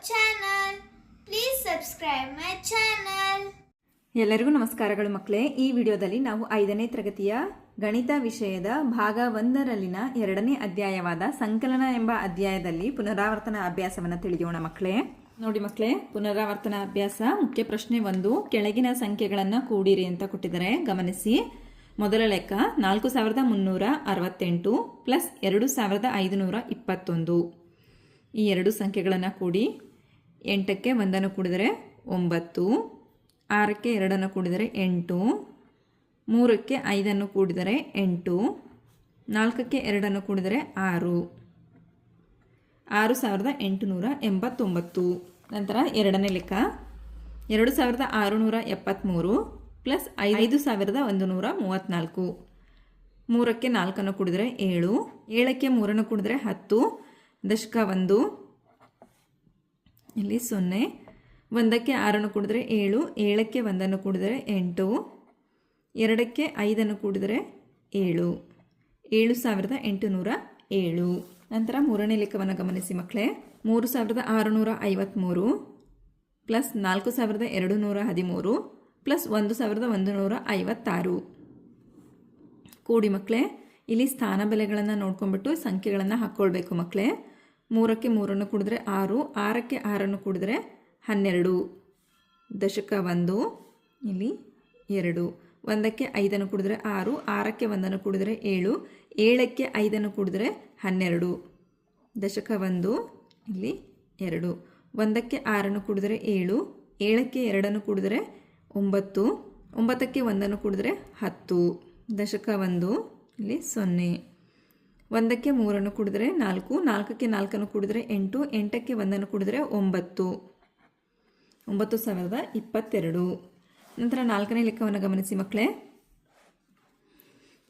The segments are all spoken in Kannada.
channel. Please subscribe my channel. ಎಲ್ಲರಿಗೂ ನಮಸ್ಕಾರಗಳು ಮಕ್ಕಳೇ. ಈ ವಿಡಿಯೋದಲ್ಲಿ ನಾವು 5ನೇ ತರಗತಿಯ ಗಣಿತ ವಿಷಯದ ಭಾಗ 1ರಲ್ಲಿನ 2ನೇ ಅಧ್ಯಾಯವಾದ ಸಂಕಲನ ಎಂಬ ಅಧ್ಯಾಯದಲ್ಲಿ ಪುನರಾವರ್ತನ ಅಭ್ಯಾಸವನ್ನು ತಿಳಿಯೋಣ ಮಕ್ಕಳೇ. ನೋಡಿ ಮಕ್ಕಳೇ, ಪುನರಾವರ್ತನ ಅಭ್ಯಾಸ ಮುಖ್ಯ ಪ್ರಶ್ನೆ 1, ಕೆಳಗಿನ ಸಂಖ್ಯೆಗಳನ್ನು ಕೂಡಿರಿ ಅಂತ ಕೊಟ್ಟಿದ್ದಾರೆ. ಗಮನಿಸಿ. ಮೊದಲ ಲೆಕ್ಕ 4368 ಪ್ಲಸ್ 2521. ಈ ಎರಡು ಸಂಖ್ಯೆಗಳನ್ನು ಕೂಡಿ 8ಕ್ಕೆ 1 ಕೂಡಿದರೆ 9, 6ಕ್ಕೆ 2 ಕೂಡಿದರೆ 8, 3ಕ್ಕೆ 5 ಕೂಡಿದರೆ 8, 4ಕ್ಕೆ 2 ಕೂಡಿದರೆ 6, 6889. ನಂತರ ಎರಡನೇ ಲೆಕ್ಕ 2673 ಪ್ಲಸ್ 5134. 3ಕ್ಕೆ 4 ಕೂಡಿದರೆ 7, 7ಕ್ಕೆ 3 ಕೂಡಿದರೆ 10, ದಶಕ 1, ಇಲ್ಲಿ 0, 1ಕ್ಕೆ 6 ಕೂಡಿದರೆ 7, 7ಕ್ಕೆ 1 ಕೂಡಿದರೆ 8, 2ಕ್ಕೆ 5 ಕೂಡಿದರೆ 7, 7807. ನಂತರ ಮೂರನೇ ಲೆಕ್ಕವನ್ನು ಗಮನಿಸಿ ಮಕ್ಕಳೇ. 3653 ಪ್ಲಸ್ 4213 ಪ್ಲಸ್ 1156 ಕೂಡಿ ಮಕ್ಕಳೇ. ಇಲ್ಲಿ ಸ್ಥಾನ ಬೆಲೆಗಳನ್ನು ನೋಡ್ಕೊಂಡ್ಬಿಟ್ಟು ಸಂಖ್ಯೆಗಳನ್ನು ಹಾಕ್ಕೊಳ್ಬೇಕು ಮಕ್ಕಳೇ. 3ಕ್ಕೆ 3 ಕೂಡಿದ್ರೆ 6, 6ಕ್ಕೆ 6 ಕೂಡಿದ್ರೆ 12, ದಶಕ 1, ಇಲ್ಲಿ 2, 1ಕ್ಕೆ 5 ಕೂಡಿದ್ರೆ 6, 6ಕ್ಕೆ 1 ಕೂಡಿದ್ರೆ 7, 7ಕ್ಕೆ 5 ಕೂಡಿದ್ರೆ 12, ದಶಕ 1, ಇಲ್ಲಿ 2, 1ಕ್ಕೆ 6 ಕೂಡಿದ್ರೆ 7, 7ಕ್ಕೆ 2 ಕೂಡಿದ್ರೆ 9, 9ಕ್ಕೆ 1 ಕೂಡಿದ್ರೆ 10, ದಶಕ 1, ಇಲ್ಲಿ 0, 1ಕ್ಕೆ 3 ಕೂಡಿದ್ರೆ 4, 4ಕ್ಕೆ 4 ಕೂಡಿದ್ರೆ 8, 8ಕ್ಕೆ 1 ಕೂಡಿದ್ರೆ 9, 9022. ನಂತರ ನಾಲ್ಕನೇ ಲೆಕ್ಕವನ್ನು ಗಮನಿಸಿ ಮಕ್ಕಳೇ.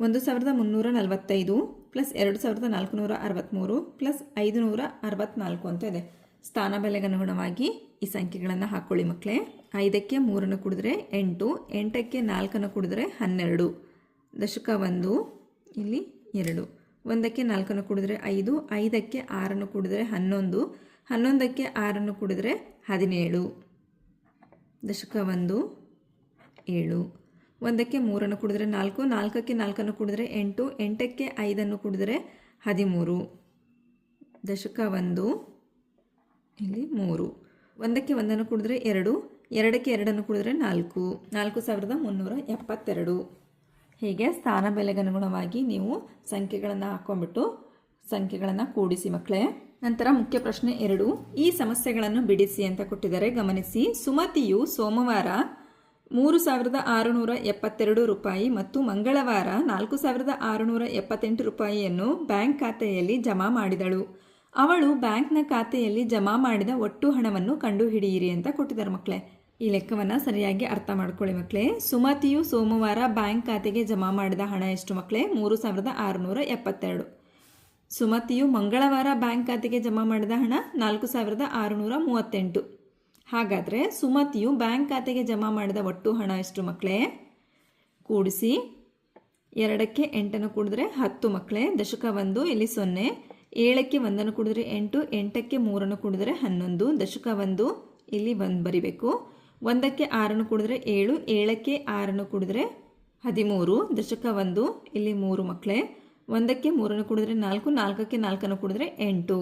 1345 ಪ್ಲಸ್ 2463 ಪ್ಲಸ್ 564 ಅಂತ ಇದೆ. ಸ್ಥಾನ ಬೆಲೆಗನುಗುಣವಾಗಿ ಈ ಸಂಖ್ಯೆಗಳನ್ನು ಹಾಕ್ಕೊಳ್ಳಿ ಮಕ್ಕಳೇ. 5ಕ್ಕೆ 3 ಕೂಡಿದ್ರೆ 8, 8ಕ್ಕೆ 4 ಕೂಡಿದ್ರೆ 12, ದಶಕ 1, ಇಲ್ಲಿ 2, 1ಕ್ಕೆ 4 ಕೂಡಿದ್ರೆ 5, 5ಕ್ಕೆ 6 ಕೂಡಿದ್ರೆ 11, 11ಕ್ಕೆ 6 ಕೂಡಿದ್ರೆ 17, ದಶಕ 1, 7, 1ಕ್ಕೆ 3 ಕೂಡಿದ್ರೆ 4, 4ಕ್ಕೆ 4 ಕೂಡಿದ್ರೆ 8, 8ಕ್ಕೆ 5 ಕೂಡಿದ್ರೆ 13, ದಶಕ 1, ಇಲ್ಲಿ 3, 1ಕ್ಕೆ 1 ಕೂಡಿದ್ರೆ 2, 2ಕ್ಕೆ 2 ಕೂಡಿದ್ರೆ 4, 4372. ಹೀಗೆ ಸ್ಥಾನ ಬೆಲೆಗನುಗುಣವಾಗಿ ನೀವು ಸಂಖ್ಯೆಗಳನ್ನು ಹಾಕ್ಕೊಂಡ್ಬಿಟ್ಟು ಸಂಖ್ಯೆಗಳನ್ನು ಕೂಡಿಸಿ ಮಕ್ಕಳೇ. ನಂತರ ಮುಖ್ಯ ಪ್ರಶ್ನೆ 2, ಈ ಸಮಸ್ಯೆಗಳನ್ನು ಬಿಡಿಸಿ ಅಂತ ಕೊಟ್ಟಿದ್ದಾರೆ. ಗಮನಿಸಿ. ಸುಮತಿಯು ಸೋಮವಾರ 3672 ರೂಪಾಯಿ ಮತ್ತು ಮಂಗಳವಾರ 4678 ರೂಪಾಯಿಯನ್ನು ಬ್ಯಾಂಕ್ ಖಾತೆಯಲ್ಲಿ ಜಮಾ ಮಾಡಿದಳು. ಅವಳು ಬ್ಯಾಂಕ್ನ ಖಾತೆಯಲ್ಲಿ ಜಮಾ ಮಾಡಿದ ಒಟ್ಟು ಹಣವನ್ನು ಕಂಡುಹಿಡಿಯಿರಿ ಅಂತ ಕೊಟ್ಟಿದ್ದಾರೆ ಮಕ್ಕಳೇ. ಈ ಲೆಕ್ಕವನ್ನು ಸರಿಯಾಗಿ ಅರ್ಥ ಮಾಡ್ಕೊಳ್ಳಿ ಮಕ್ಕಳೇ. ಸುಮತಿಯು ಸೋಮವಾರ ಬ್ಯಾಂಕ್ ಖಾತೆಗೆ ಜಮಾ ಮಾಡಿದ ಹಣ ಎಷ್ಟು ಮಕ್ಕಳೇ? 3672. ಸುಮತಿಯು ಮಂಗಳವಾರ ಬ್ಯಾಂಕ್ ಖಾತೆಗೆ ಜಮಾ ಮಾಡಿದ ಹಣ 4638. ಹಾಗಾದರೆ ಸುಮತಿಯು ಬ್ಯಾಂಕ್ ಖಾತೆಗೆ ಜಮಾ ಮಾಡಿದ ಒಟ್ಟು ಹಣ ಎಷ್ಟು ಮಕ್ಕಳೇ? ಕೂಡಿಸಿ. 2ಕ್ಕೆ 8 ಕೂಡಿದ್ರೆ 10 ಮಕ್ಕಳೇ, ದಶಕ 1, ಇಲ್ಲಿ 0, 7ಕ್ಕೆ 1 ಕೂಡಿದ್ರೆ 8, 8ಕ್ಕೆ 3 ಕೂಡಿದ್ರೆ 11, ದಶಕ 1, ಇಲ್ಲಿ 1 ಬರಿಬೇಕು. 1ಕ್ಕೆ 6 ಕೂಡಿದ್ರೆ 7, 7ಕ್ಕೆ 6 ಕೂಡಿದ್ರೆ 13, ದಶಕ 1, ಇಲ್ಲಿ 3 ಮಕ್ಕಳೇ. 1ಕ್ಕೆ 3 ಕೂಡಿದ್ರೆ 4, 4ಕ್ಕೆ 4 ಕೂಡಿದ್ರೆ 8,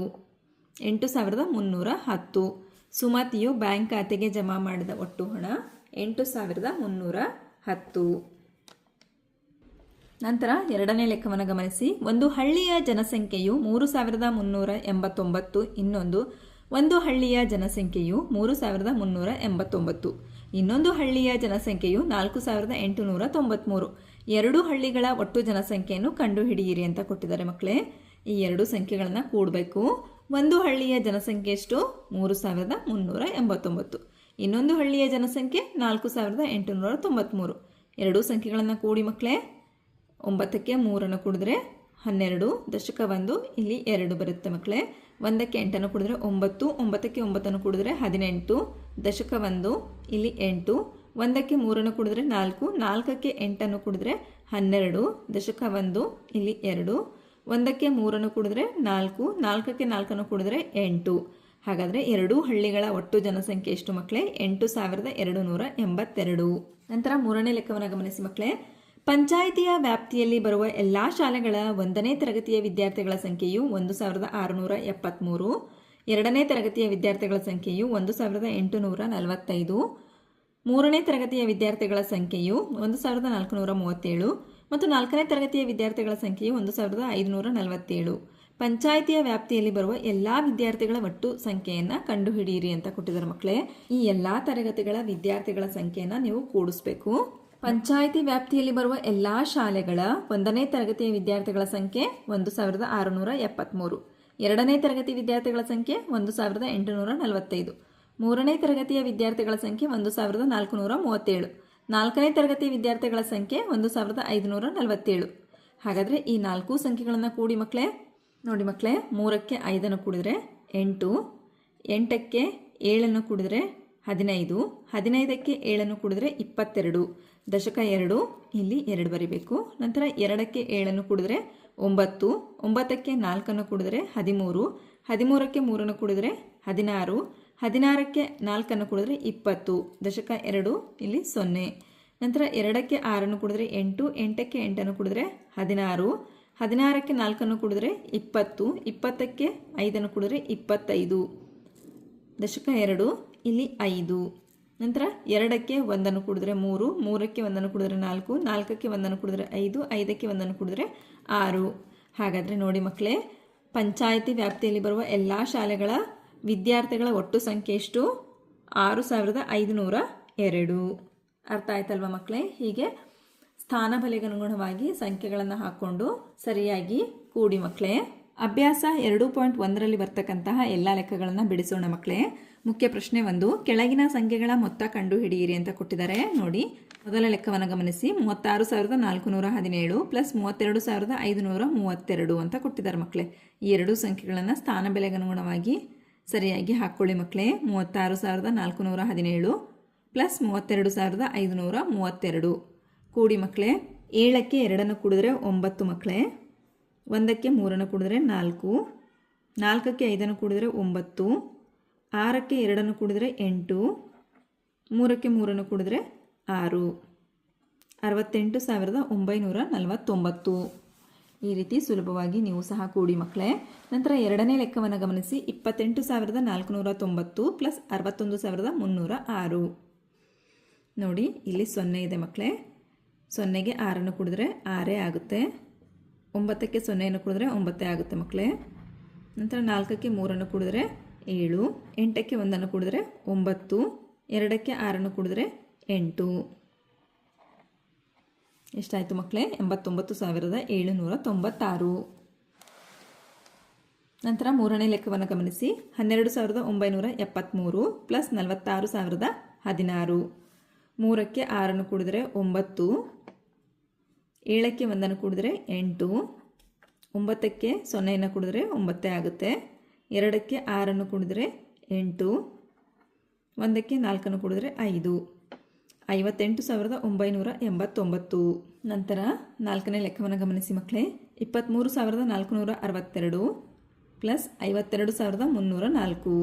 8310. ಸುಮತಿಯು ಬ್ಯಾಂಕ್ ಖಾತೆಗೆ ಜಮಾ ಮಾಡಿದ ಒಟ್ಟು ಹಣ 8310. ನಂತರ ಎರಡನೇ ಲೆಕ್ಕವನ್ನು ಗಮನಿಸಿ. ಒಂದು ಹಳ್ಳಿಯ ಜನಸಂಖ್ಯೆಯು 3389, ಒಂದು ಹಳ್ಳಿಯ ಜನಸಂಖ್ಯೆಯು 3389, ಇನ್ನೊಂದು ಹಳ್ಳಿಯ ಜನಸಂಖ್ಯೆಯು 4893. ಎರಡು ಹಳ್ಳಿಗಳ ಒಟ್ಟು ಜನಸಂಖ್ಯೆಯನ್ನು ಕಂಡುಹಿಡಿಯಿರಿ ಅಂತ ಕೊಟ್ಟಿದ್ದಾರೆ ಮಕ್ಕಳೇ. ಈ ಎರಡು ಸಂಖ್ಯೆಗಳನ್ನು ಕೂಡಬೇಕು. ಒಂದು ಹಳ್ಳಿಯ ಜನಸಂಖ್ಯೆ ಎಷ್ಟು? 3389. ಇನ್ನೊಂದು ಹಳ್ಳಿಯ ಜನಸಂಖ್ಯೆ 4893. ಎರಡೂ ಸಂಖ್ಯೆಗಳನ್ನು ಕೂಡಿ ಮಕ್ಕಳೇ. 9ಕ್ಕೆ 3 ಕೂಡಿದ್ರೆ 12, ದಶಕ 1, ಇಲ್ಲಿ 2 ಬರುತ್ತೆ ಮಕ್ಕಳೇ. 1ಕ್ಕೆ 8 ಕೂಡಿದ್ರೆ 9, 9ಕ್ಕೆ 9 ಕೂಡಿದ್ರೆ 18, ದಶಕ 1, ಇಲ್ಲಿ 8, 1ಕ್ಕೆ 3 ಕೂಡಿದ್ರೆ 4, 4ಕ್ಕೆ 8 ಕೂಡಿದ್ರೆ 12, ದಶಕ 1, ಇಲ್ಲಿ 2, 1ಕ್ಕೆ 3 ಕೂಡಿದ್ರೆ 4, 4ಕ್ಕೆ 4 ಕೂಡಿದ್ರೆ 8, ಹಾಗಾದರೆ ಎರಡೂ ಹಳ್ಳಿಗಳ ಒಟ್ಟು ಜನಸಂಖ್ಯೆ ಎಷ್ಟು ಮಕ್ಕಳೇ? 8282. ನಂತರ ಮೂರನೇ ಲೆಕ್ಕವನ್ನು ಗಮನಿಸಿ ಮಕ್ಕಳೇ. ಪಂಚಾಯಿತಿಯ ವ್ಯಾಪ್ತಿಯಲ್ಲಿ ಬರುವ ಎಲ್ಲ ಶಾಲೆಗಳ 1ನೇ ತರಗತಿಯ ವಿದ್ಯಾರ್ಥಿಗಳ ಸಂಖ್ಯೆಯು 1673. 2ನೇ ತರಗತಿಯ ವಿದ್ಯಾರ್ಥಿಗಳ ಸಂಖ್ಯೆಯು 1845. 3ನೇ ತರಗತಿಯ ವಿದ್ಯಾರ್ಥಿಗಳ ಸಂಖ್ಯೆಯು 1437 ಮತ್ತು 4ನೇ ತರಗತಿಯ ವಿದ್ಯಾರ್ಥಿಗಳ ಸಂಖ್ಯೆಯು 1547. ಪಂಚಾಯಿತಿಯ ವ್ಯಾಪ್ತಿಯಲ್ಲಿ ಬರುವ ಎಲ್ಲ ವಿದ್ಯಾರ್ಥಿಗಳ ಒಟ್ಟು ಸಂಖ್ಯೆಯನ್ನು ಕಂಡುಹಿಡಿಯಿರಿ ಅಂತ ಕೊಟ್ಟಿದ್ದಾರೆ ಮಕ್ಕಳೇ. ಈ ಎಲ್ಲ ತರಗತಿಗಳ ವಿದ್ಯಾರ್ಥಿಗಳ ಸಂಖ್ಯೆಯನ್ನು ನೀವು ಕೂಡಿಸ್ಬೇಕು. ಪಂಚಾಯಿತಿ ವ್ಯಾಪ್ತಿಯಲ್ಲಿ ಬರುವ ಎಲ್ಲ ಶಾಲೆಗಳ 1ನೇ ತರಗತಿಯ ವಿದ್ಯಾರ್ಥಿಗಳ ಸಂಖ್ಯೆ 1673. 2ನೇ ತರಗತಿ ವಿದ್ಯಾರ್ಥಿಗಳ ಸಂಖ್ಯೆ 1845. 3ನೇ ತರಗತಿಯ ವಿದ್ಯಾರ್ಥಿಗಳ ಸಂಖ್ಯೆ 1437. 4ನೇ ತರಗತಿ ವಿದ್ಯಾರ್ಥಿಗಳ ಸಂಖ್ಯೆ 1547. ಹಾಗಾದರೆ ಈ 4 ಸಂಖ್ಯೆಗಳನ್ನು ಕೂಡಿ ಮಕ್ಕಳೇ. ನೋಡಿ ಮಕ್ಕಳೇ, 3ಕ್ಕೆ 5 ಕೂಡಿದರೆ 8, 8ಕ್ಕೆ 7 ಕೂಡಿದರೆ 15, 15ಕ್ಕೆ 7 ಕೂಡಿದರೆ 22, ದಶಕ 2, ಇಲ್ಲಿ 2 ಬರಿಬೇಕು. ನಂತರ 2ಕ್ಕೆ 7 ಕೂಡಿದರೆ 9, 9ಕ್ಕೆ 4 ಕೂಡಿದರೆ 13, 13ಕ್ಕೆ 3 ಕೂಡಿದರೆ 16, 16ಕ್ಕೆ 4 ಕೂಡಿದರೆ 20, ದಶಕ 2, ಇಲ್ಲಿ 0. ನಂತರ 2ಕ್ಕೆ 6 ಕೂಡಿದರೆ 8, 8ಕ್ಕೆ 8 ಕೂಡಿದರೆ 16, 16ಕ್ಕೆ 4 ಕೂಡಿದರೆ 20, 20ಕ್ಕೆ 5 ಕೂಡಿದರೆ 25, ದಶಕ 2, ಇಲ್ಲಿ 5. ನಂತರ 2ಕ್ಕೆ 1 ಕೂಡಿದರೆ 3, 3ಕ್ಕೆ 1 ಕೂಡಿದರೆ 4, 4ಕ್ಕೆ 1 ಕೂಡಿದರೆ 5, 5ಕ್ಕೆ 1 ಕೂಡಿದರೆ 6. ಹಾಗಾದರೆ ನೋಡಿ ಮಕ್ಕಳೇ, ಪಂಚಾಯಿತಿ ವ್ಯಾಪ್ತಿಯಲ್ಲಿ ಬರುವ ಎಲ್ಲ ಶಾಲೆಗಳ ವಿದ್ಯಾರ್ಥಿಗಳ ಒಟ್ಟು ಸಂಖ್ಯೆ ಎಷ್ಟು? 6502. ಅರ್ಥ ಆಯ್ತಲ್ವ ಮಕ್ಕಳೇ? ಹೀಗೆ ಸ್ಥಾನ ಬೆಲೆಗೆ ಅನುಗುಣವಾಗಿ ಸಂಖ್ಯೆಗಳನ್ನು ಹಾಕ್ಕೊಂಡು ಸರಿಯಾಗಿ ಕೂಡಿ ಮಕ್ಕಳೇ. ಅಭ್ಯಾಸ 2.1ರಲ್ಲಿ ಬರ್ತಕ್ಕಂತಹ ಎಲ್ಲ ಲೆಕ್ಕಗಳನ್ನು ಬಿಡಿಸೋಣ ಮಕ್ಕಳೇ. ಮುಖ್ಯ ಪ್ರಶ್ನೆ 1, ಕೆಳಗಿನ ಸಂಖ್ಯೆಗಳ ಮೊತ್ತ ಕಂಡು ಹಿಡಿಯಿರಿ ಅಂತ ಕೊಟ್ಟಿದ್ದಾರೆ. ನೋಡಿ, ಮೊದಲ ಲೆಕ್ಕವನ್ನು ಗಮನಿಸಿ. 36,417 ಪ್ಲಸ್ 32,532 ಅಂತ ಕೊಟ್ಟಿದ್ದಾರೆ ಮಕ್ಕಳೇ. ಈ ಎರಡೂ ಸಂಖ್ಯೆಗಳನ್ನು ಸ್ಥಾನ ಬೆಲೆಗೆ ಅನುಗುಣವಾಗಿ ಸರಿಯಾಗಿ ಹಾಕ್ಕೊಳ್ಳಿ ಮಕ್ಕಳೇ. 36,417 ಪ್ಲಸ್ 32,532 ಕೂಡಿ ಮಕ್ಕಳೇ. 7ಕ್ಕೆ 2 ಕೂಡಿದ್ರೆ 9 ಮಕ್ಕಳೇ. 1ಕ್ಕೆ 3 ಕೂಡಿದ್ರೆ 4, 4ಕ್ಕೆ 5 ಕೂಡಿದ್ರೆ 9, 6ಕ್ಕೆ 2 ಕೂಡಿದ್ರೆ 8, 3ಕ್ಕೆ 3 ಕೂಡಿದ್ರೆ 6, 68,949. ಈ ರೀತಿ ಸುಲಭವಾಗಿ ನೀವು ಸಹ ಕೂಡಿ ಮಕ್ಕಳೇ. ನಂತರ ಎರಡನೇ ಲೆಕ್ಕವನ್ನು ಗಮನಿಸಿ. 28,490 ಪ್ಲಸ್ 61,306. ನೋಡಿ, ಇಲ್ಲಿ 0 ಇದೆ ಮಕ್ಕಳೇ. 0ಗೆ 6 ಕೂಡಿದ್ರೆ 6 ಆಗುತ್ತೆ. 9ಕ್ಕೆ 0 ಕೂಡಿದ್ರೆ 9 ಆಗುತ್ತೆ ಮಕ್ಕಳೇ. ನಂತರ 4ಕ್ಕೆ 3 ಕೂಡಿದ್ರೆ 7, 8ಕ್ಕೆ 1 ಕೂಡಿದ್ರೆ 9, 2ಕ್ಕೆ 6 ಕೂಡಿದ್ರೆ 8. ಎಷ್ಟಾಯಿತು ಮಕ್ಕಳೇ? 89,796. ನಂತರ ಮೂರನೇ ಲೆಕ್ಕವನ್ನು ಗಮನಿಸಿ. 12,973 ಪ್ಲಸ್ 46,016. 3ಕ್ಕೆ 6 ಕೂಡಿದ್ರೆ 9, 7ಕ್ಕೆ 1 ಕೂಡಿದ್ರೆ 8, 9ಕ್ಕೆ 0 ಕೂಡಿದ್ರೆ 9 ಆಗುತ್ತೆ. 2ಕ್ಕೆ 6 ಕೂಡಿದ್ರೆ 8, 1ಕ್ಕೆ 4 ಕೂಡಿದ್ರೆ 5, 58,989. ನಂತರ ನಾಲ್ಕನೇ ಲೆಕ್ಕವನ್ನು ಗಮನಿಸಿ ಮಕ್ಕಳೇ. 23,462 ಪ್ಲಸ್ 52,304.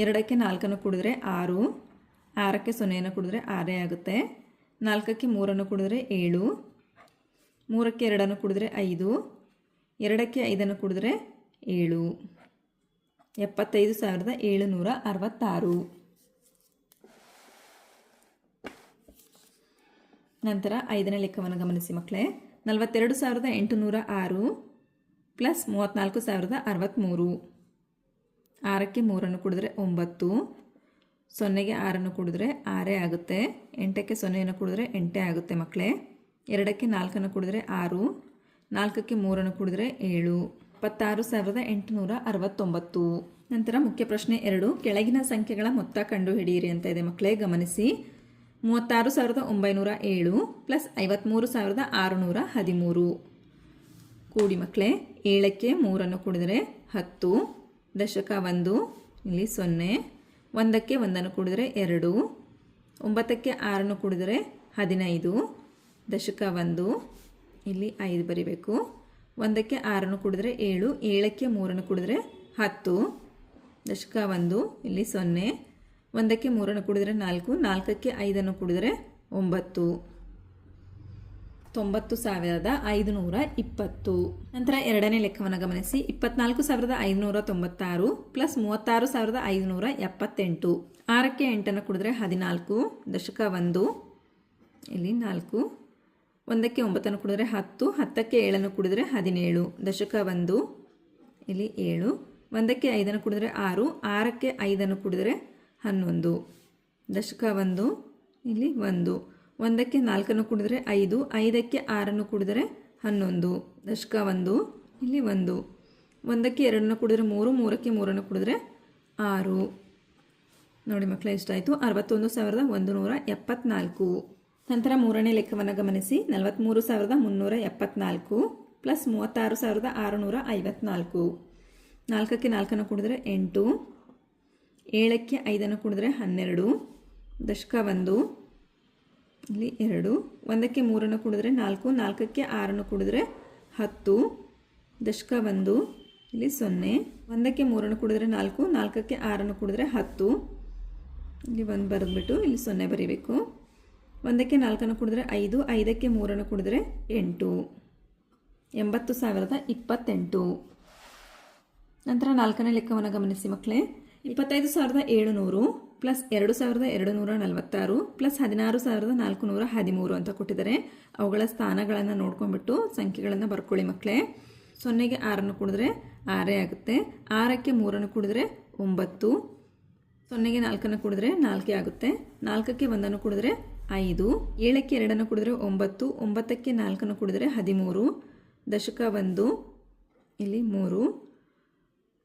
2ಕ್ಕೆ 4 ಕೂಡಿದ್ರೆ 6, 6ಕ್ಕೆ 0 ಕೂಡಿದ್ರೆ 6 ಆಗುತ್ತೆ. 4ಕ್ಕೆ 3 ಕೂಡಿದ್ರೆ 7, 3ಕ್ಕೆ 2 ಕೂಡಿದ್ರೆ 5, 2ಕ್ಕೆ 5 ಕೂಡಿದ್ರೆ 7, 75,766. ನಂತರ ಐದನೇ ಲೆಕ್ಕವನ್ನು ಗಮನಿಸಿ ಮಕ್ಕಳೇ. 42,806 ಪ್ಲಸ್ 34,063. 6ಕ್ಕೆ 3 ಕೂಡಿದ್ರೆ 9, 0ಗೆ 6 ಕೂಡಿದ್ರೆ 6 ಆಗುತ್ತೆ. 8ಕ್ಕೆ 0 ಕೂಡಿದ್ರೆ 8 ಆಗುತ್ತೆ ಮಕ್ಕಳೇ. 2ಕ್ಕೆ 4 ಕೂಡಿದ್ರೆ 6, 4ಕ್ಕೆ 3 ಕೂಡಿದ್ರೆ 7, 26,869. ನಂತರ ಮುಖ್ಯ ಪ್ರಶ್ನೆ 2, ಕೆಳಗಿನ ಸಂಖ್ಯೆಗಳ ಮೊತ್ತ ಕಂಡು ಹಿಡಿಯಿರಿ ಅಂತ ಇದೆ ಮಕ್ಕಳೇ. ಗಮನಿಸಿ. 36,907 ಪ್ಲಸ್ 53,613 ಕೂಡಿ ಮಕ್ಕಳೇ. 7ಕ್ಕೆ 3 ಕೂಡಿದರೆ 10, ದಶಕ 1, ಇಲ್ಲಿ 0. 1ಕ್ಕೆ 1 ಕೂಡಿದರೆ 2, 9ಕ್ಕೆ 6 ಕೂಡಿದರೆ 15, ದಶಕ 1, ಇಲ್ಲಿ 5 ಬರಿಬೇಕು. 1ಕ್ಕೆ 6 ಕೂಡಿದರೆ 7, 7ಕ್ಕೆ 3 ಕೂಡಿದರೆ 10, ದಶಕ 1 ಇಲ್ಲಿ 0, 1ಕ್ಕೆ 3 ಕೂಡಿದರೆ 4, 4ಕ್ಕೆ 5 ಕೂಡಿದರೆ 9, 90,520. ನಂತರ ಎರಡನೇ ಲೆಕ್ಕವನ್ನು ಗಮನಿಸಿ. 24,596 ಪ್ಲಸ್ 36,578. 6ಕ್ಕೆ 8 ಕೂಡಿದರೆ 14, ದಶಕ 1 ಇಲ್ಲಿ 4, 1ಕ್ಕೆ 9 ಕೂಡಿದರೆ 10, 10ಕ್ಕೆ 7 ಕೂಡಿದರೆ 17, ದಶಕ 1 ಇಲ್ಲಿ 7, 1ಕ್ಕೆ 5 ಕೂಡಿದರೆ 6, 6ಕ್ಕೆ 5 ಕೂಡಿದರೆ 11, ದಶಕ 1 ಇಲ್ಲಿ 1, 1ಕ್ಕೆ 4 ಕೂಡಿದರೆ 5, 5ಕ್ಕೆ 6 ಕೂಡಿದರೆ 11, ದಶಕ 1 ಇಲ್ಲಿ 1, 1ಕ್ಕೆ 2 ಕೂಡಿದರೆ 3, 3ಕ್ಕೆ 3 ಕೂಡಿದರೆ 6. ನೋಡಿ ಮಕ್ಕಳೇ, ಎಷ್ಟಾಯಿತು? 61,174. ನಂತರ ಮೂರನೇ ಲೆಕ್ಕವನ್ನು ಗಮನಿಸಿ. 43,374 ಪ್ಲಸ್ 36,654. 4ಕ್ಕೆ 4 ಕೂಡಿದರೆ 8, 7ಕ್ಕೆ 5 ಕೂಡಿದರೆ 12, ದಶಕ 1 ಇಲ್ಲಿ 2, 1ಕ್ಕೆ 3 ಕೂಡಿದರೆ 4, 4ಕ್ಕೆ 6 ಕೂಡಿದರೆ 10, ದಶಕ 1 ಇಲ್ಲಿ 0, 1ಕ್ಕೆ 3 ಕೂಡಿದರೆ 4, 4ಕ್ಕೆ 6 ಕೂಡಿದರೆ 10, ಇಲ್ಲಿ 1 ಬರೆದ್ಬಿಟ್ಟು ಇಲ್ಲಿ 0 ಬರೀಬೇಕು. 1ಕ್ಕೆ 4 ಕೂಡಿದರೆ 5, 5ಕ್ಕೆ 3 ಕೂಡಿದರೆ 8, 80,028. ನಂತರ ನಾಲ್ಕನೇ ಲೆಕ್ಕವನ್ನು ಗಮನಿಸಿ ಮಕ್ಕಳೇ. 25,700 ಪ್ಲಸ್ 2,246 ಪ್ಲಸ್ 16,413 ಅಂತ ಕೊಟ್ಟಿದ್ದಾರೆ. ಅವುಗಳ ಸ್ಥಾನಗಳನ್ನು ನೋಡ್ಕೊಂಡ್ಬಿಟ್ಟು ಸಂಖ್ಯೆಗಳನ್ನು ಬರ್ಕೊಳ್ಳಿ ಮಕ್ಕಳೇ. 0ಗೆ 6 ಕೂಡಿದ್ರೆ 6 ಆಗುತ್ತೆ, 6ಕ್ಕೆ 3 ಕೂಡಿದ್ರೆ 9, 0ಗೆ 4 ಕೂಡಿದ್ರೆ 4 ಆಗುತ್ತೆ, 4ಕ್ಕೆ 1 ಕೂಡಿದ್ರೆ 5, 7ಕ್ಕೆ 2 ಕೂಡಿದ್ರೆ 9, 9ಕ್ಕೆ 4 ಕೂಡಿದ್ರೆ 13, ದಶಕ 1 ಇಲ್ಲಿ 3,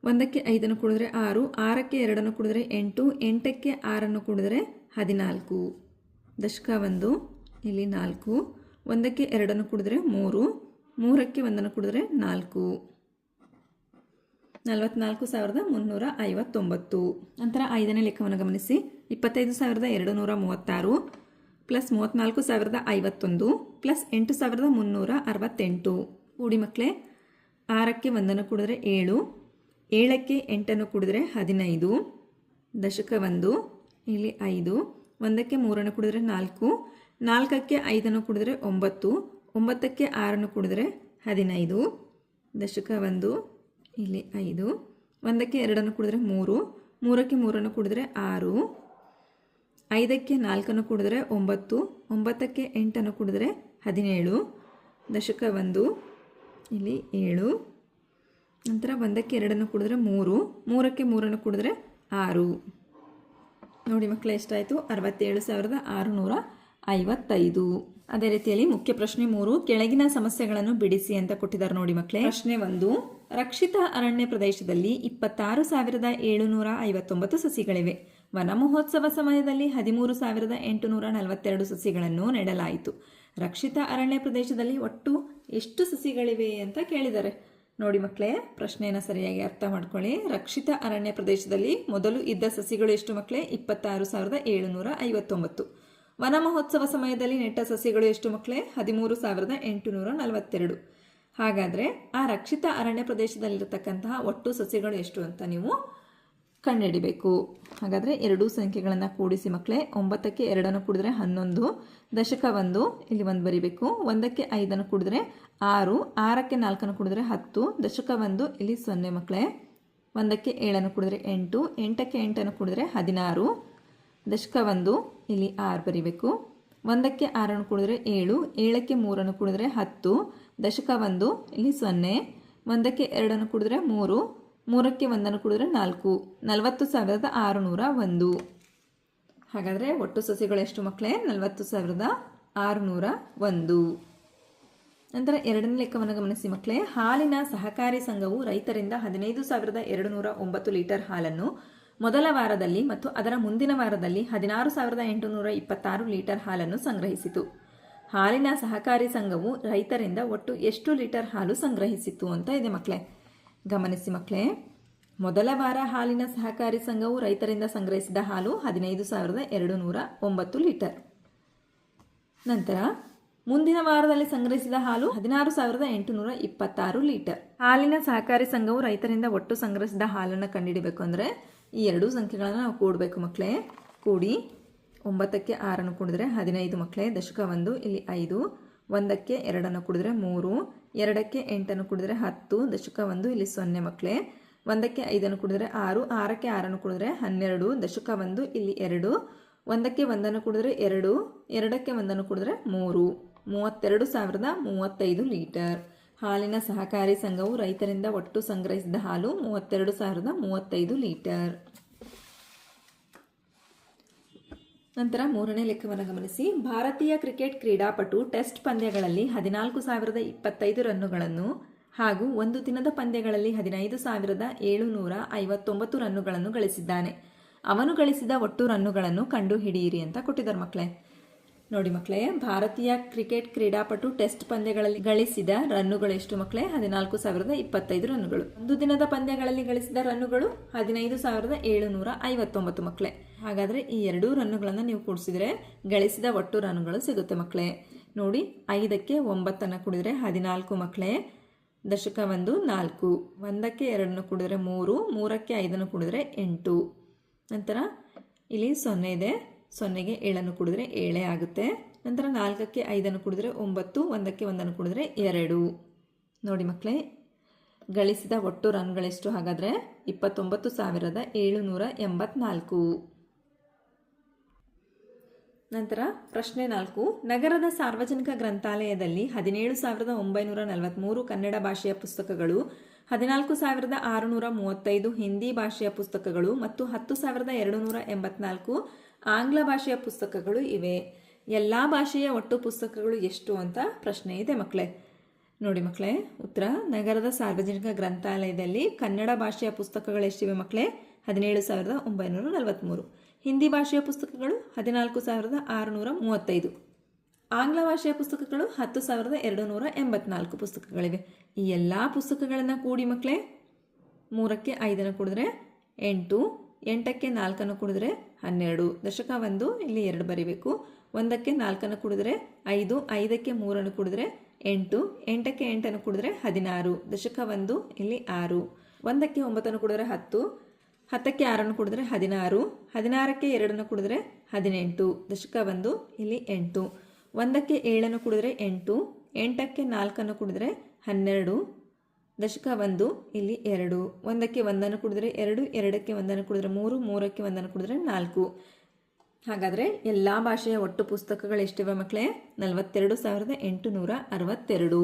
1ಕ್ಕೆ 5 ಕೂಡಿದ್ರೆ 6, 6ಕ್ಕೆ 2 ಕೂಡಿದ್ರೆ 8, 8ಕ್ಕೆ 6 ಕೂಡಿದ್ರೆ 14, ದಶಕ 1 ಇಲ್ಲಿ 4, 1ಕ್ಕೆ 2 ಕೂಡಿದ್ರೆ 3, 3ಕ್ಕೆ 1 ಕೂಡಿದ್ರೆ 4, 44,359. ನಂತರ ಐದನೇ ಲೆಕ್ಕವನ್ನು ಗಮನಿಸಿ. 25,236 ಪ್ಲಸ್ 34,051 ಪ್ಲಸ್ 8,368. ಕೂಡಿ ಮಕ್ಕಳೇ. 6ಕ್ಕೆ 1 ಕೂಡಿದ್ರೆ 7, 7ಕ್ಕೆ 8 ಕೂಡಿದ್ರೆ 15, ದಶಕ 1 ಇಲ್ಲಿ 5, 1ಕ್ಕೆ 3 ಕೂಡಿದ್ರೆ 4, 4ಕ್ಕೆ 5 ಕೂಡಿದ್ರೆ 9, 9ಕ್ಕೆ 6 ಕೂಡಿದ್ರೆ 15, ದಶಕ 1 ಇಲ್ಲಿ 5, 1ಕ್ಕೆ 2 ಕೂಡಿದ್ರೆ 3, 3ಕ್ಕೆ 3 ಕೂಡಿದ್ರೆ 6, 5ಕ್ಕೆ 4 ಕೂಡಿದ್ರೆ 9, 9ಕ್ಕೆ 8 ಕೂಡಿದ್ರೆ 17, ದಶಕ 1 ಇಲ್ಲಿ 7, ನಂತರ 1ಕ್ಕೆ 2 ಕೂಡಿದ್ರೆ 3, 3ಕ್ಕೆ 3 ಕೂಡಿದ್ರೆ 6. ನೋಡಿ ಮಕ್ಕಳೇ, ಎಷ್ಟಾಯಿತು? 67,655. ಅದೇ ರೀತಿಯಲ್ಲಿ ಮುಖ್ಯ ಪ್ರಶ್ನೆ 3, ಕೆಳಗಿನ ಸಮಸ್ಯೆಗಳನ್ನು ಬಿಡಿಸಿ ಅಂತ ಕೊಟ್ಟಿದ್ದಾರೆ. ನೋಡಿ ಮಕ್ಕಳೇ. ಪ್ರಶ್ನೆ 1, ರಕ್ಷಿತ ಅರಣ್ಯ ಪ್ರದೇಶದಲ್ಲಿ 26,759 ಸಸಿಗಳಿವೆ. ವನ ಮಹೋತ್ಸವ ಸಮಯದಲ್ಲಿ 13,842 ಸಸಿಗಳನ್ನು ನೆಡಲಾಯಿತು. ರಕ್ಷಿತ ಅರಣ್ಯ ಪ್ರದೇಶದಲ್ಲಿ ಒಟ್ಟು ಎಷ್ಟು ಸಸಿಗಳಿವೆ ಅಂತ ಕೇಳಿದ್ದಾರೆ. ನೋಡಿ ಮಕ್ಕಳೇ, ಪ್ರಶ್ನೆಯನ್ನು ಸರಿಯಾಗಿ ಅರ್ಥ ಮಾಡ್ಕೊಳ್ಳಿ. ರಕ್ಷಿತ ಅರಣ್ಯ ಪ್ರದೇಶದಲ್ಲಿ ಮೊದಲು ಇದ್ದ ಸಸಿಗಳು ಎಷ್ಟು ಮಕ್ಕಳೇ? 26,759. ವನ ಮಹೋತ್ಸವ ಸಮಯದಲ್ಲಿ ನೆಟ್ಟ ಸಸಿಗಳು ಎಷ್ಟು ಮಕ್ಕಳೇ? 13,842. ಹಾಗಾದರೆ ಆ ರಕ್ಷಿತ ಅರಣ್ಯ ಪ್ರದೇಶದಲ್ಲಿರತಕ್ಕಂತಹ ಒಟ್ಟು ಸಸಿಗಳು ಎಷ್ಟು ಅಂತ ನೀವು ಕಂಡುಹಿಡಿಬೇಕು. ಹಾಗಾದರೆ ಎರಡೂ ಸಂಖ್ಯೆಗಳನ್ನು ಕೂಡಿಸಿ ಮಕ್ಕಳೇ. 9ಕ್ಕೆ 2 ಕೂಡಿದ್ರೆ 11, ದಶಕ 1 ಇಲ್ಲಿ 1 ಬರಿಬೇಕು. 1ಕ್ಕೆ 5 ಕೂಡಿದ್ರೆ 6, 6ಕ್ಕೆ 4 ಕೂಡಿದ್ರೆ 10, ದಶಕ 1 ಇಲ್ಲಿ 0 ಮಕ್ಕಳೇ. 1ಕ್ಕೆ 7 ಕೂಡಿದ್ರೆ 8, 8ಕ್ಕೆ 8 ಕೂಡಿದ್ರೆ 16, ದಶಕ 1 ಇಲ್ಲಿ 6 ಬರಿಬೇಕು. 1ಕ್ಕೆ 6 ಕೂಡಿದ್ರೆ 7, 7ಕ್ಕೆ 3 ಕೂಡಿದ್ರೆ 10, ದಶಕ 1 ಇಲ್ಲಿ 0, 1ಕ್ಕೆ 2 ಕೂಡಿದ್ರೆ 3, 3ಕ್ಕೆ 1 ಕೂಡಿದ್ರೆ 4, 40,601. ಹಾಗಾದರೆ ಒಟ್ಟು ಸಸಿಗಳು ಎಷ್ಟು ಮಕ್ಕಳೇ? 40,601. ನಂತರ ಎರಡನೇ ಲೆಕ್ಕವನ್ನು ಗಮನಿಸಿ ಮಕ್ಕಳೇ. ಹಾಲಿನ ಸಹಕಾರಿ ಸಂಘವು ರೈತರಿಂದ 15,209 ಲೀಟರ್ ಹಾಲನ್ನು ಮೊದಲ ವಾರದಲ್ಲಿ ಮತ್ತು ಅದರ ಮುಂದಿನ ವಾರದಲ್ಲಿ 16,826 ಲೀಟರ್ ಹಾಲನ್ನು ಸಂಗ್ರಹಿಸಿತು. ಹಾಲಿನ ಸಹಕಾರಿ ಸಂಘವು ರೈತರಿಂದ ಒಟ್ಟು ಎಷ್ಟು ಲೀಟರ್ ಹಾಲು ಸಂಗ್ರಹಿಸಿತು ಅಂತ ಇದೆ ಮಕ್ಕಳೇ. ಗಮನಿಸಿ ಮಕ್ಕಳೇ. ಮೊದಲ ವಾರ ಹಾಲಿನ ಸಹಕಾರಿ ಸಂಘವು ರೈತರಿಂದ ಸಂಗ್ರಹಿಸಿದ ಹಾಲು 15,209 ಲೀಟರ್. ನಂತರ ಮುಂದಿನ ವಾರದಲ್ಲಿ ಸಂಗ್ರಹಿಸಿದ ಹಾಲು 16,826 ಲೀಟರ್. ಹಾಲಿನ ಸಹಕಾರಿ ಸಂಘವು ರೈತರಿಂದ ಒಟ್ಟು ಸಂಗ್ರಹಿಸಿದ ಹಾಲನ್ನು ಕಂಡುಹಿಡಬೇಕು ಅಂದರೆ ಈ ಎರಡೂ ಸಂಖ್ಯೆಗಳನ್ನು ನಾವು ಕೂಡಬೇಕು ಮಕ್ಕಳೇ. ಕೂಡಿ 9ಕ್ಕೆ 6 ಕೂಡಿದ್ರೆ 15 ಮಕ್ಕಳೇ. ದಶಕ 1 ಇಲ್ಲಿ 5, 1ಕ್ಕೆ 2 ಕೂಡಿದ್ರೆ 3, 2ಕ್ಕೆ 8 ಕೂಡಿದ್ರೆ 10, ದಶಕ 1 ಇಲ್ಲಿ 0 ಮಕ್ಕಳೇ. 1ಕ್ಕೆ 5 ಕೂಡಿದ್ರೆ 6, 6ಕ್ಕೆ 6 ಕೂಡಿದ್ರೆ 12, ದಶಕ 1 ಇಲ್ಲಿ 2, 1ಕ್ಕೆ 1 ಕೂಡಿದ್ರೆ 2, 2ಕ್ಕೆ 1 ಕೂಡಿದ್ರೆ 3, 32,035 ಲೀಟರ್. ಹಾಲಿನ ಸಹಕಾರಿ ಸಂಘವು ರೈತರಿಂದ ಒಟ್ಟು ಸಂಗ್ರಹಿಸಿದ ಹಾಲು 32,035 ಲೀಟರ್. ನಂತರ 3ನೇ ಲೆಕ್ಕವನ್ನು ಗಮನಿಸಿ. ಭಾರತೀಯ ಕ್ರಿಕೆಟ್ ಕ್ರೀಡಾಪಟು ಟೆಸ್ಟ್ ಪಂದ್ಯಗಳಲ್ಲಿ 14,025 ರನ್ನುಗಳನ್ನು ಹಾಗೂ ಒಂದು ದಿನದ ಪಂದ್ಯಗಳಲ್ಲಿ 15,759 ರನ್ನುಗಳನ್ನು ಗಳಿಸಿದ್ದಾನೆ. ಅವನು ಗಳಿಸಿದ ಒಟ್ಟು ರನ್ನುಗಳನ್ನು ಕಂಡುಹಿಡಿಯಿರಿ ಅಂತ ಕೊಟ್ಟಿದ್ದಾರೆ ಮಕ್ಕಳೇ. ನೋಡಿ ಮಕ್ಕಳೇ, ಭಾರತೀಯ ಕ್ರಿಕೆಟ್ ಕ್ರೀಡಾಪಟು ಟೆಸ್ಟ್ ಪಂದ್ಯಗಳಲ್ಲಿ ಗಳಿಸಿದ ರನ್ನುಗಳು ಎಷ್ಟು ಮಕ್ಕಳೇ? 14,025 ರನ್ನುಗಳು. ಒಂದು ದಿನದ ಪಂದ್ಯಗಳಲ್ಲಿ ಗಳಿಸಿದ ರನ್ನುಗಳು 15,759 ಮಕ್ಕಳೇ. ಹಾಗಾದರೆ ಈ ಎರಡೂ ರನ್ನುಗಳನ್ನು ನೀವು ಕೂಡಿಸಿದರೆ ಗಳಿಸಿದ ಒಟ್ಟು ರನ್ನುಗಳು ಸಿಗುತ್ತೆ ಮಕ್ಕಳೇ. ನೋಡಿ, 5ಕ್ಕೆ 9 ಕೂಡಿದ್ರೆ 14 ಮಕ್ಕಳೇ. ದಶಕ 1 4, 1ಕ್ಕೆ 2 ಕೂಡಿದ್ರೆ 3, 3ಕ್ಕೆ 5 ಕೂಡಿದ್ರೆ 8. ನಂತರ ಇಲ್ಲಿ 0 ಇದೆ, 0ಗೆ 7 ಕೂಡಿದ್ರೆ 7 ಆಗುತ್ತೆ. ನಂತರ 4ಕ್ಕೆ 5 ಕೂಡಿದ್ರೆ 9, 1ಕ್ಕೆ 1 ಕೂಡಿದ್ರೆ 2. ನೋಡಿ ಮಕ್ಕಳೇ, ಗಳಿಸಿದ ಒಟ್ಟು ರನ್ಗಳೆಷ್ಟು ಹಾಗಾದರೆ? 29,784. ನಂತರ ಪ್ರಶ್ನೆ 4. ನಗರದ ಸಾರ್ವಜನಿಕ ಗ್ರಂಥಾಲಯದಲ್ಲಿ 17,943 ಕನ್ನಡ ಭಾಷೆಯ ಪುಸ್ತಕಗಳು, 14,635 ಹಿಂದಿ ಭಾಷೆಯ ಪುಸ್ತಕಗಳು ಮತ್ತು 10,284 ಆಂಗ್ಲ ಭಾಷೆಯ ಪುಸ್ತಕಗಳು ಇವೆ. ಎಲ್ಲ ಭಾಷೆಯ ಒಟ್ಟು ಪುಸ್ತಕಗಳು ಎಷ್ಟು ಅಂತ ಪ್ರಶ್ನೆ ಇದೆ ಮಕ್ಕಳೇ. ನೋಡಿ ಮಕ್ಕಳೇ, ಉತ್ತರ: ನಗರದ ಸಾರ್ವಜನಿಕ ಗ್ರಂಥಾಲಯದಲ್ಲಿ ಕನ್ನಡ ಭಾಷೆಯ ಪುಸ್ತಕಗಳು ಎಷ್ಟಿವೆ ಮಕ್ಕಳೇ? 17,943. ಹಿಂದಿ ಭಾಷೆಯ ಪುಸ್ತಕಗಳು 14,635. ಆಂಗ್ಲ ಭಾಷೆಯ ಪುಸ್ತಕಗಳು 10,284 ಪುಸ್ತಕಗಳಿವೆ. ಈ ಎಲ್ಲ ಪುಸ್ತಕಗಳನ್ನು ಕೂಡಿ ಮಕ್ಕಳೇ 3ಕ್ಕೆ 5 ಕೂಡಿದ್ರೆ 8, 8ಕ್ಕೆ 4 ಕೂಡಿದ್ರೆ 12, ದಶಕ 1 ಇಲ್ಲಿ 2 ಬರೀಬೇಕು. 1ಕ್ಕೆ 4 ಕೂಡಿದ್ರೆ 5, 5ಕ್ಕೆ 3 ಕೂಡಿದ್ರೆ 8, 8ಕ್ಕೆ 8 ಕೂಡಿದ್ರೆ 16, ದಶಕ 1 ಇಲ್ಲಿ 6. 1ಕ್ಕೆ 9 ಕೂಡಿದ್ರೆ 10, 10ಕ್ಕೆ 6 ಕೂಡಿದ್ರೆ 16, 16ಕ್ಕೆ 2 ಕೂಡಿದ್ರೆ 18, ದಶಕ 1 ಇಲ್ಲಿ 8. 1ಕ್ಕೆ 7 ಕೂಡಿದ್ರೆ 8, 8ಕ್ಕೆ 4 ಕೂಡಿದ್ರೆ 12, ದಶಕ 1 ಇಲ್ಲಿ 2. 1ಕ್ಕೆ 1 ಕೂಡಿದ್ರೆ 2, 2ಕ್ಕೆ 1 ಕೂಡಿದ್ರೆ 3, 3ಕ್ಕೆ 1 ಕೂಡಿದ್ರೆ 4. ಹಾಗಾದರೆ ಎಲ್ಲ ಭಾಷೆಯ ಒಟ್ಟು ಪುಸ್ತಕಗಳು ಎಷ್ಟಿವೆ ಮಕ್ಕಳೇ? 42,862.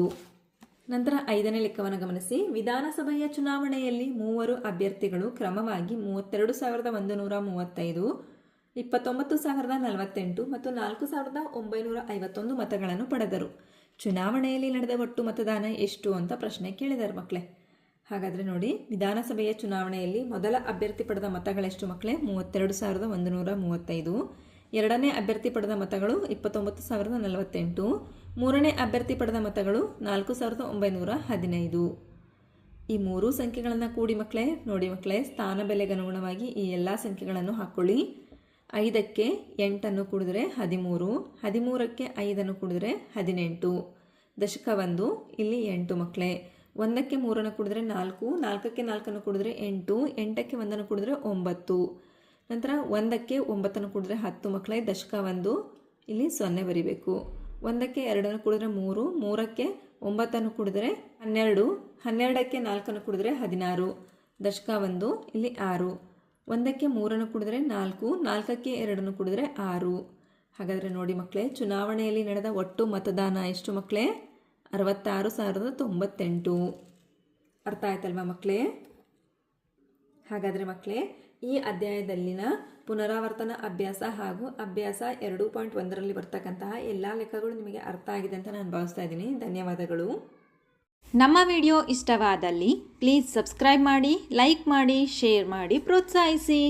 ನಂತರ 5ನೇ ಲೆಕ್ಕವನ್ನು ಗಮನಿಸಿ. ವಿಧಾನಸಭೆಯ ಚುನಾವಣೆಯಲ್ಲಿ 3 ಅಭ್ಯರ್ಥಿಗಳು ಕ್ರಮವಾಗಿ 32,135, 29,048 ಮತ್ತು 4,951 ಮತಗಳನ್ನು ಪಡೆದರು. ಚುನಾವಣೆಯಲ್ಲಿ ನಡೆದ ಒಟ್ಟು ಮತದಾನ ಎಷ್ಟು ಅಂತ ಪ್ರಶ್ನೆ ಕೇಳಿದ್ದಾರೆ ಮಕ್ಕಳೇ. ಹಾಗಾದರೆ ನೋಡಿ, ವಿಧಾನಸಭೆಯ ಚುನಾವಣೆಯಲ್ಲಿ ಮೊದಲ ಅಭ್ಯರ್ಥಿ ಪಡೆದ ಮತಗಳೆಷ್ಟು ಮಕ್ಕಳೇ? 32,135. ಎರಡನೇ ಅಭ್ಯರ್ಥಿ ಪಡೆದ ಮತಗಳು 29,048. ಮೂರನೇ ಅಭ್ಯರ್ಥಿ ಪಡೆದ ಮತಗಳು 4,915. ಈ ಮೂರೂ ಸಂಖ್ಯೆಗಳನ್ನು ಕೂಡಿ ಮಕ್ಕಳೇ ನೋಡಿ ಮಕ್ಕಳೇ, ಸ್ಥಾನ ಬೆಲೆಗೆ ಅನುಗುಣವಾಗಿ ಈ ಎಲ್ಲ ಸಂಖ್ಯೆಗಳನ್ನು ಹಾಕ್ಕೊಳ್ಳಿ. 5ಕ್ಕೆ 8 ಕೂಡಿದ್ರೆ 13, 13ಕ್ಕೆ 5 ಕೂಡಿದ್ರೆ 18, ದಶಕ 1 ಇಲ್ಲಿ 8 ಮಕ್ಕಳೇ. 1ಕ್ಕೆ 3 ಕೂಡಿದ್ರೆ 4, 4ಕ್ಕೆ 4 ಕೂಡಿದ್ರೆ 8, 8ಕ್ಕೆ 1 ಕೂಡಿದ್ರೆ 9. ನಂತರ 1ಕ್ಕೆ 9 ಕೂಡಿದ್ರೆ 10 ಮಕ್ಕಳೇ. ದಶಕ 1 ಇಲ್ಲಿ 0 ಬರೀಬೇಕು. 1ಕ್ಕೆ 2 ಕೂಡಿದ್ರೆ 3, 3ಕ್ಕೆ 9 ಕೂಡಿದ್ರೆ 12, 12ಕ್ಕೆ 4 ಕೂಡಿದ್ರೆ 16, ದಶಕ 1 ಇಲ್ಲಿ 6. 1ಕ್ಕೆ 3 ಕೂಡಿದ್ರೆ 4, 4ಕ್ಕೆ 2 ಕೂಡಿದ್ರೆ 6. ಹಾಗಾದರೆ ನೋಡಿ ಮಕ್ಕಳೇ, ಚುನಾವಣೆಯಲ್ಲಿ ನಡೆದ ಒಟ್ಟು ಮತದಾನ ಎಷ್ಟು ಮಕ್ಕಳೇ? 66,098. ಅರ್ಥ ಆಯ್ತಲ್ವಾ ಮಕ್ಕಳೇ? ಹಾಗಾದರೆ ಮಕ್ಕಳೇ, ಈ ಅಧ್ಯಾಯದಲ್ಲಿನ ಪುನರಾವರ್ತನ ಅಭ್ಯಾಸ ಹಾಗೂ ಅಭ್ಯಾಸ 2.1ರಲ್ಲಿ ಬರ್ತಕ್ಕಂತಹ ಎಲ್ಲ ಲೆಕ್ಕಗಳು ನಿಮಗೆ ಅರ್ಥ ಆಗಿದೆ ಅಂತ ನಾನು ಭಾವಿಸ್ತಾ ಇದ್ದೀನಿ. ಧನ್ಯವಾದಗಳು. ನಮ್ಮ ವಿಡಿಯೋ ಇಷ್ಟವಾದಲ್ಲಿ ಪ್ಲೀಸ್ ಸಬ್ಸ್ಕ್ರೈಬ್ ಮಾಡಿ, ಲೈಕ್ ಮಾಡಿ, ಶೇರ್ ಮಾಡಿ, ಪ್ರೋತ್ಸಾಹಿಸಿ.